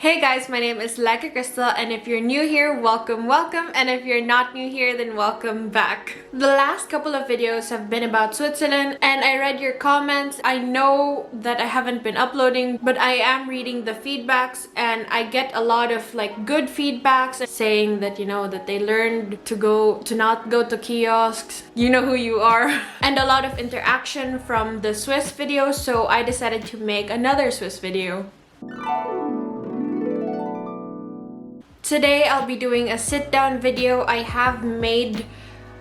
Hey guys, my name is Lyka Krystle, and if you're new here, welcome, and if you're not new here, then welcome back. The last couple of videos have been about Switzerland, and I read your comments. I know that I haven't been uploading, but I am reading the feedbacks, and I get a lot of good feedbacks saying that, that they learned to not go to kiosks. You know who you are. And a lot of interaction from the Swiss video, so I decided to make another Swiss video. Today I'll be doing a sit-down video. I have made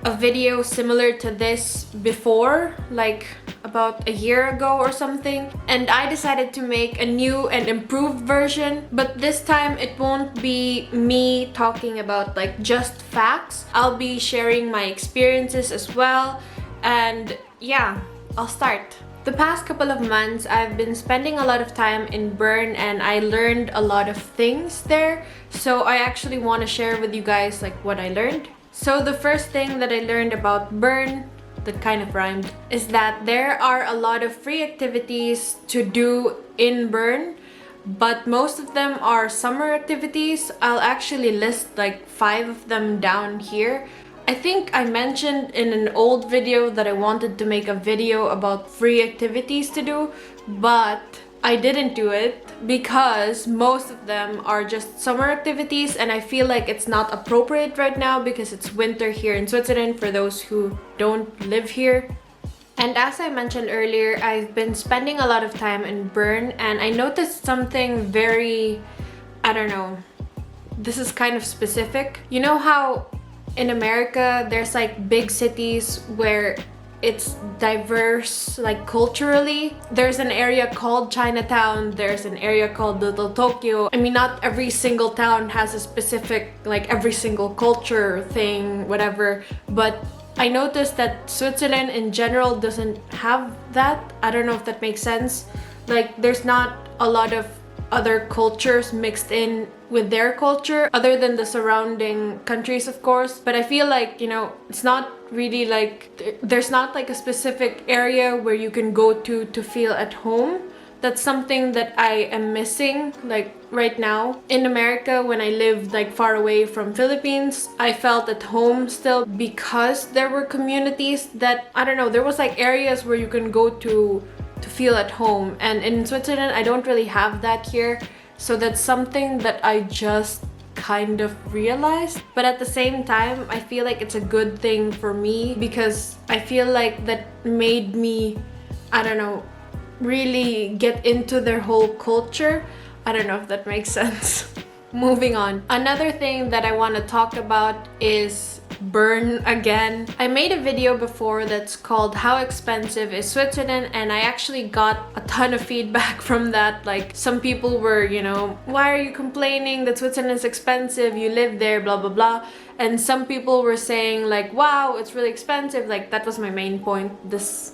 a video similar to this before, like about a year ago or something, and I decided to make a new and improved version, but this time it won't be me talking about just facts. I'll be sharing my experiences as well, and yeah, I'll start. The past couple of months, I've been spending a lot of time in Bern, and I learned a lot of things there. So I actually want to share with you guys what I learned. So the first thing that I learned about Bern, that kind of rhymed, is that there are a lot of free activities to do in Bern, but most of them are summer activities. I'll actually list 5 of them down here. I think I mentioned in an old video that I wanted to make a video about free activities to do, but I didn't do it because most of them are just summer activities, and I feel like it's not appropriate right now because it's winter here in Switzerland for those who don't live here. And as I mentioned earlier, I've been spending a lot of time in Bern, and I noticed something very, I don't know, this is kind of specific. You know how in America, there's big cities where it's diverse culturally. There's an area called Chinatown, there's an area called Little Tokyo. I mean, not every single town has a specific every single culture thing, whatever, but I noticed that Switzerland in general doesn't have that. I don't know if that makes sense. There's not a lot of other cultures mixed in with their culture other than the surrounding countries, of course, but I feel it's not really there's not a specific area where you can go to feel at home. That's something that I am missing right now. In America, when I lived far away from Philippines, I felt at home still because there were communities that, I don't know, there was areas where you can go to feel at home, and in Switzerland I don't really have that here, so that's something that I just kind of realized. But at the same time, I feel it's a good thing for me because I feel that made me, I don't know, really get into their whole culture. I don't know if that makes sense. Moving on. Another thing that I want to talk about is Bern again. I made a video before that's called How Expensive is Switzerland, and I actually got a ton of feedback from that. Some people were, why are you complaining that Switzerland is expensive? You live there, blah blah blah. And some people were saying wow, it's really expensive. That was my main point. This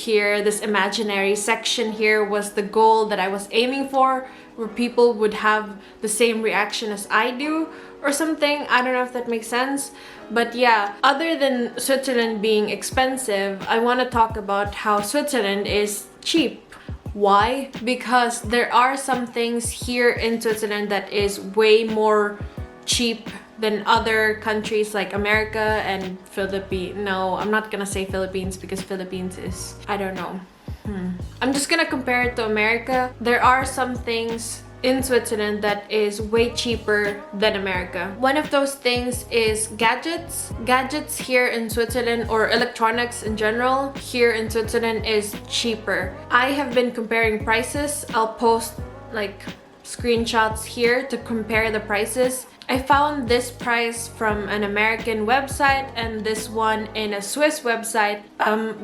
imaginary section here was the goal that I was aiming for, where people would have the same reaction as I do or something. I don't know if that makes sense. But yeah, other than Switzerland being expensive, I want to talk about how Switzerland is cheap. Why? Because there are some things here in Switzerland that is way more cheap than other countries like America and Philippines. No, I'm not gonna say Philippines because Philippines is, I don't know. I'm just gonna compare it to America. There are some things in Switzerland that is way cheaper than America. One of those things is gadgets. Gadgets here in Switzerland, or electronics in general, here in Switzerland is cheaper. I have been comparing prices. I'll post screenshots here to compare the prices. I found this price from an American website and this one in a Swiss website.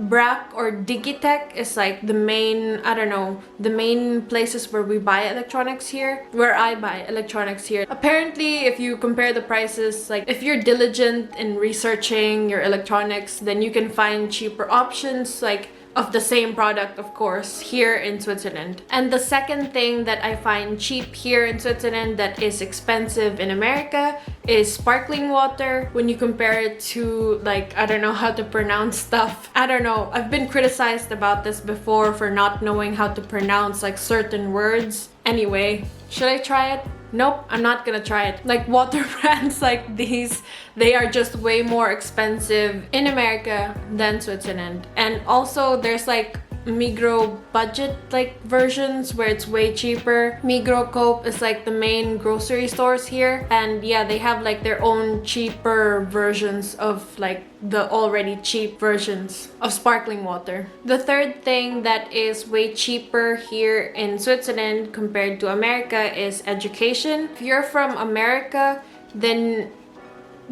Brack or Digitech is the main, I don't know, the main places where we buy electronics here, where I buy electronics here. Apparently, if you compare the prices, if you're diligent in researching your electronics, then you can find cheaper options of the same product, of course, here in Switzerland. And the second thing that I find cheap here in Switzerland that is expensive in America is sparkling water. When you compare it to I don't know how to pronounce stuff. I don't know. I've been criticized about this before for not knowing how to pronounce certain words. Anyway, should I try it? nope, I'm not gonna try it. Like water brands like these, they are just way more expensive in America than Switzerland. And also there's like Migros budget like versions where it's way cheaper. Migros Coop is like the main grocery stores here, and yeah, they have like their own cheaper versions of like the already cheap versions of sparkling water. The third thing that is way cheaper here in Switzerland compared to America is education. If you're from America, then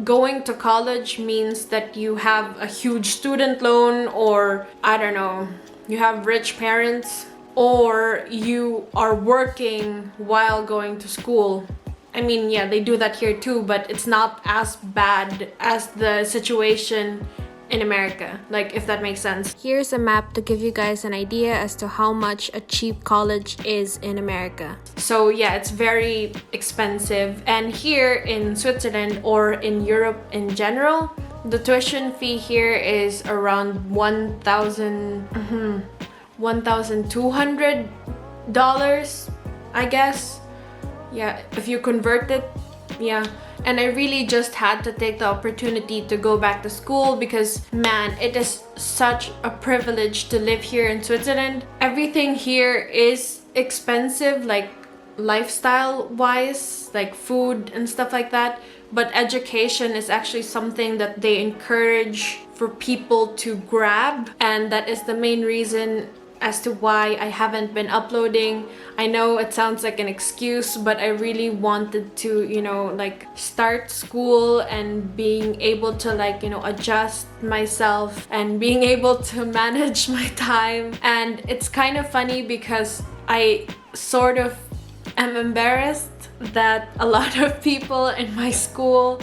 going to college means that you have a huge student loan, or I don't know, you have rich parents, or you are working while going to school. I mean, yeah, they do that here too, but it's not as bad as the situation in America, like, if that makes sense. Here's a map to give you guys an idea as to how much a cheap college is in America. So yeah, it's very expensive. And here in Switzerland or in Europe in general, the tuition fee here is around $1,200, I guess. Yeah, if you convert it, yeah. And I really just had to take the opportunity to go back to school because, man, it is such a privilege to live here in Switzerland. Everything here is expensive, like lifestyle wise, like food and stuff like that. But education is actually something that they encourage for people to grab, and that is the main reason as to why I haven't been uploading. I know it sounds like an excuse, but I really wanted to, you know, like start school and being able to, like, you know, adjust myself and being able to manage my time. And it's kind of funny because I sort of am embarrassed that a lot of people in my school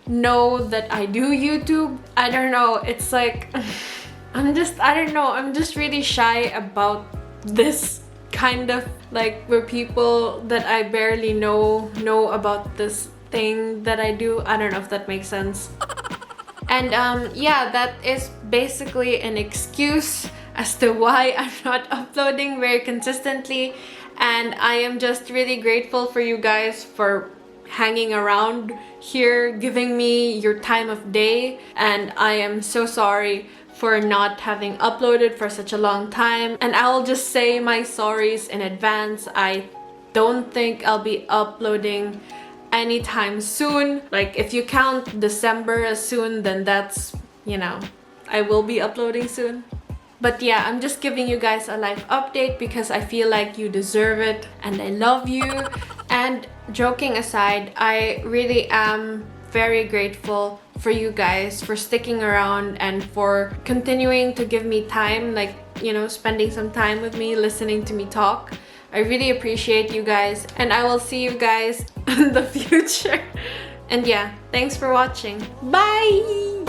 know that I do YouTube. I don't know, it's like I don't know, I'm just really shy about this kind of, like, where people that I barely know about this thing that I do. I don't know if that makes sense. And yeah, that is basically an excuse as to why I'm not uploading very consistently. And I am just really grateful for you guys for hanging around here, giving me your time of day. And I am so sorry for not having uploaded for such a long time. And I'll just say my sorries in advance. I don't think I'll be uploading anytime soon. Like, if you count December as soon, then that's, you know, I will be uploading soon. But yeah, I'm just giving you guys a life update because I feel like you deserve it and I love you. And joking aside, I really am very grateful for you guys for sticking around and for continuing to give me time, like, you know, spending some time with me, listening to me talk. I really appreciate you guys, and I will see you guys in the future. And yeah, thanks for watching. Bye!